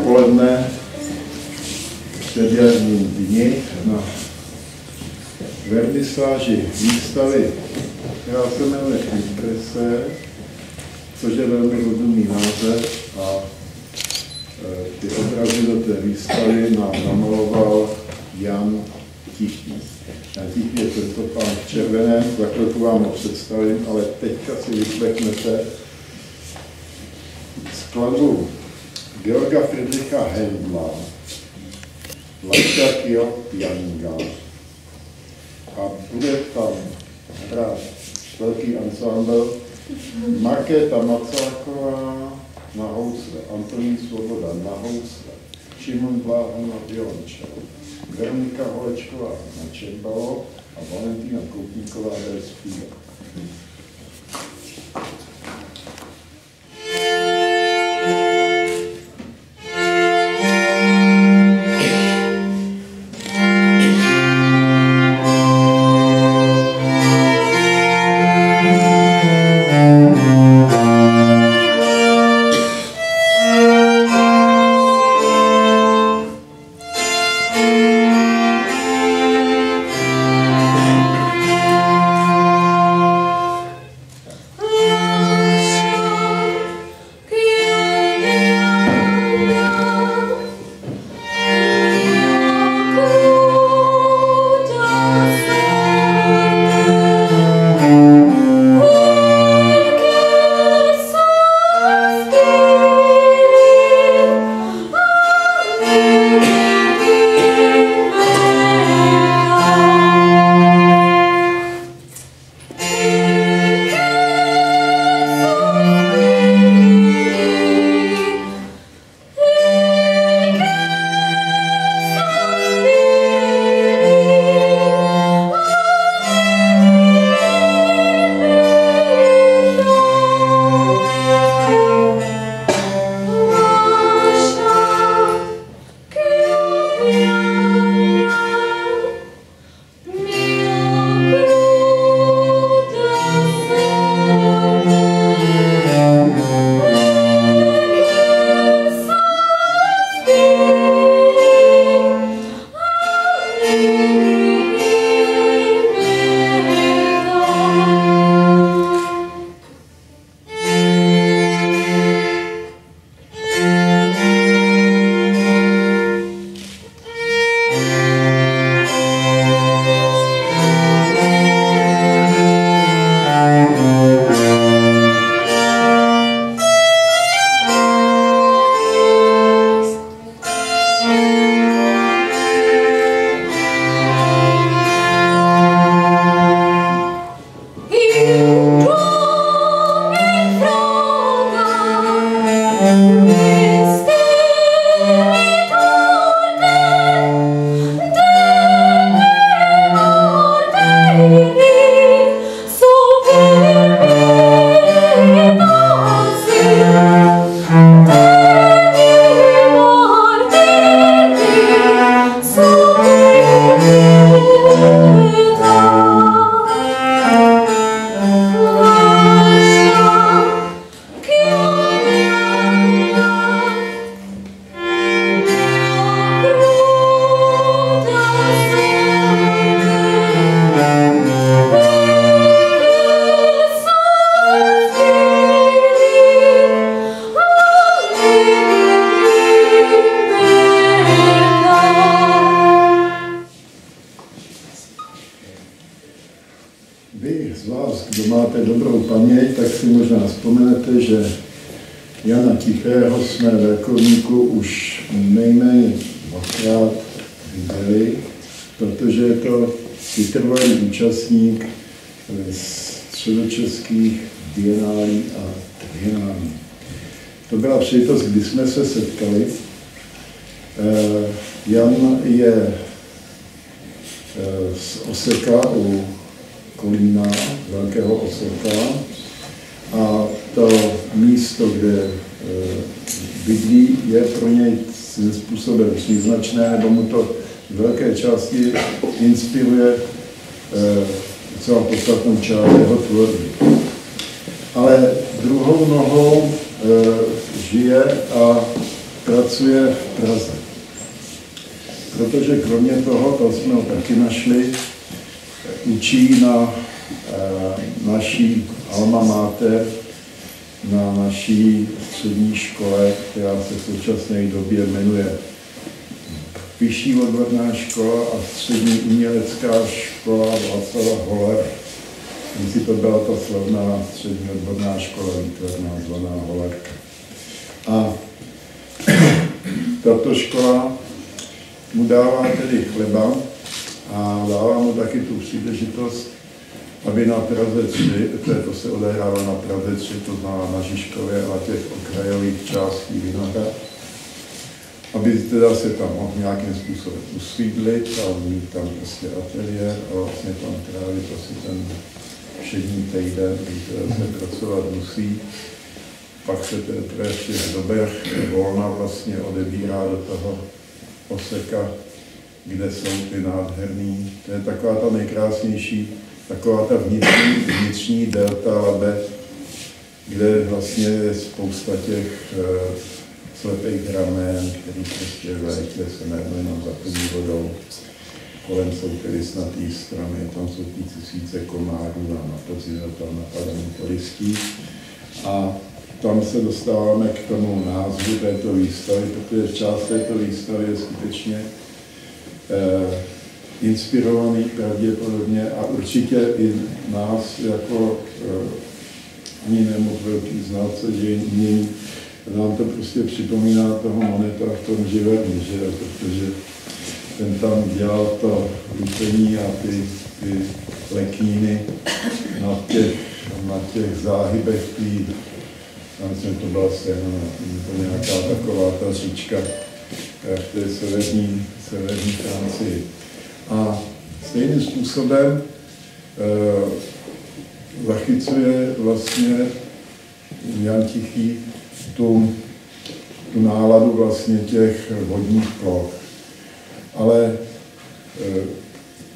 odpoledne před jarním dni na vernisáži výstavy, která se jmenuje Imprese, což je velmi rozumný název, a ty obrazy do té výstavy nám namaloval Jan Tichý. Jan Tichý je tento pán v červeném, za chvilku vám ho představím, ale teďka si vyslechnete skladbu Georga Friedricha Händla, Laika Kyot-Yanga. A bude tam hrát velký ansámbl Markéta Macáková na housle, Antonín Svoboda na housle, Šimon Bláha na violončelo, Veronika Holečková na čembalo a Valentína Koupníková bude zpívat. Jana Tichého jsme v Rakovníku už nejméně dvakrát viděli, protože je to vytrvalý účastník středočeských bienálí a trienálí. To byla příležitost, kdy jsme se setkali. Jan je z Oseka u Kolína, Velkého Oseka, a to místo, kde bydlí, je pro něj svým způsobem příznačné, nebo mu to v velké části inspiruje docela podstatnou část jeho tvorby. Ale druhou nohou žije a pracuje v Praze. Protože kromě toho, to jsme ho taky našli, učí na naší alma mater, na naší střední škole, která se v současné době jmenuje Vyšší odborná škola a střední umělecká škola Václava Holler. Jestli to byla ta slavná střední odborná škola výtvarná zvaná Hollerka. A tato škola mu dává tedy chleba a dává mu taky tu příležitost, aby na Praze 3, to se odehrává na Praze 3, to znamená na Žižkově a těch okrajových částí Vinohrad, aby teda se tam mohl nějakým způsobem usídlit a mít tam prostě ateliér a vlastně tam trávit asi ten všední týden, kdy se pracovat musí. Pak se teprve v těch dobách volna vlastně odebírá do toho Oseka, kde jsou ty nádherný. To je taková ta nejkrásnější, taková ta vnitřní delta Labe, kde vlastně je spousta těch slepých ramen, který prostě v létě se najednou jenom zaplní vodou. Kolem jsou tedy snatý stromy, tam jsou tisíce komárů a na podzim tam napadaný turistí. A tam se dostáváme k tomu názvu této výstavy, protože část této výstavy je skutečně inspirovaný pravděpodobně a určitě i nás jako ani nemoc velký znalce dějin, nám to prostě připomíná toho Moneta v tom Živerni, že? Protože ten tam dělal to lupení a ty lekníny na těch záhybech tam jsem to byla to nějaká taková ta říčka v té severní Francii. A stejným způsobem zachycuje vlastně Jan Tichý tu náladu vlastně těch vodních ploch. Ale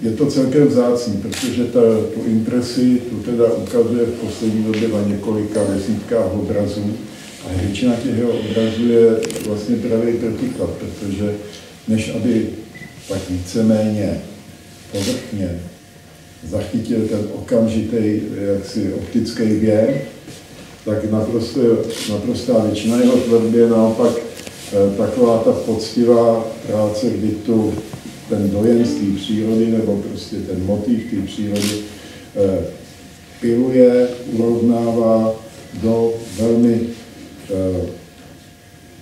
je to celkem vzácný, protože tu impresi tu teda ukazuje v poslední době na několika desítkách obrazů a většina těch jeho obrazů je vlastně pravý protiklad, protože než aby tak víceméně povrchně zachytil ten okamžitý jaksi optický věm, tak naprostá většina jeho tvorby je naopak taková ta poctivá práce, kdy ten dojem z té přírody nebo prostě ten motiv té přírody piluje, urovnává do velmi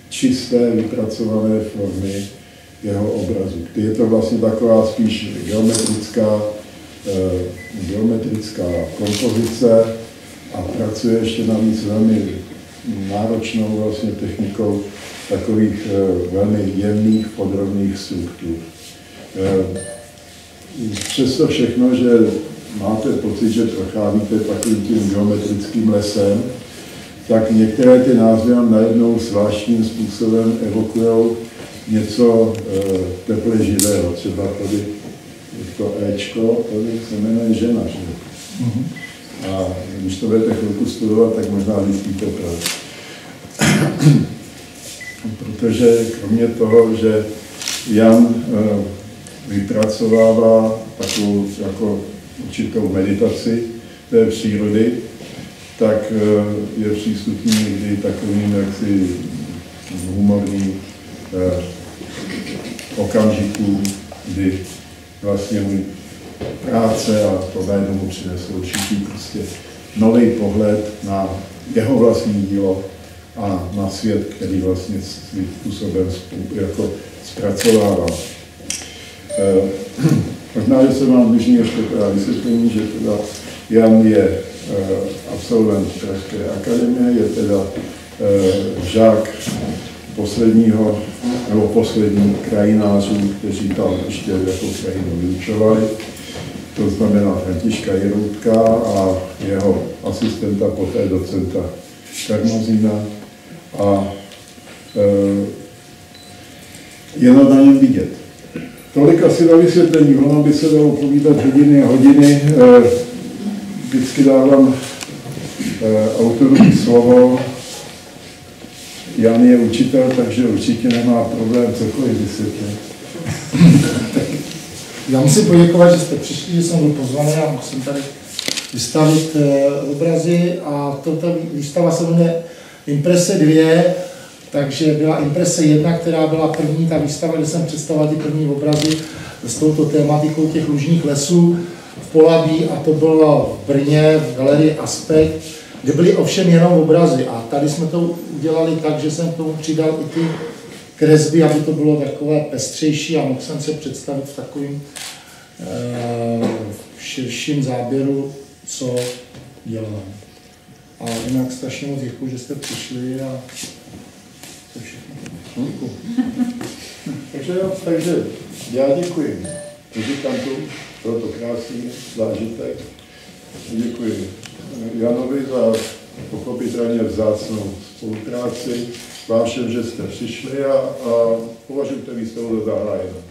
čisté, vypracované formy jeho obrazu. Je to vlastně taková spíš geometrická kompozice a pracuje ještě navíc velmi náročnou vlastně technikou takových velmi jemných, podrobných struktur. Přesto všechno, že máte pocit, že procházíte takovým tím geometrickým lesem, tak některé ty názvy nám najednou zvláštním způsobem evokují něco teple živého. Třeba tady to Ečko, tady se jmenuje žena, že? A když to budete chvilku studovat, tak možná zjistíte proč. Protože kromě toho, že Jan vypracovává takovou jako určitou meditaci té přírody, tak je přístupný někdy takovým jaksi humorným okamžikům, kdy vlastně můj práce a to najednou mu přinesl určitý prostě nový pohled na jeho vlastní dílo a na svět, který vlastně svým způsobem jako zpracovává. Možná, že se vám dluží ještě teda vysvětlení, že teda Jan je absolvent Pražské akademie, je teda žák posledních krajinářů, kteří tam ještě jako krajinu vyučovali. To znamená Františka Jiroutka a jeho asistenta, poté docenta Karmazina. A je na něm vidět. Tolik asi na vysvětlení, ono by se dalo povídat hodiny a hodiny. Vždycky dávám autorovi slovo. Jan je učitel, takže určitě nemá problém cokoliv vysvětlit. Já musím poděkovat, že jste přišli, že jsem byl pozvaný a musím tady vystavit obrazy. A tato výstava se jmenuje Imprese 2, takže byla Imprese 1, která byla první, ta výstava, kde jsem představil ty první obrazy s touto tématikou těch lužních lesů v Polabí, a to bylo v Brně v galerii Aspekt, kde byly ovšem jenom obrazy. A tady jsme to udělali tak, že jsem k tomu přidal i ty kresby, aby to bylo takové pestřejší a mohl jsem se představit v takovým širším záběru, co dělám. A jinak strašně moc děkuji, že jste přišli a to všechno. Děkuji. Takže já děkuji muzikantům, bylo to krásný zážitek. Děkuji Janovi za pochopitelně vzácnou spolupráci, vám všem, že jste přišli a považujte výstavu za zahájenou.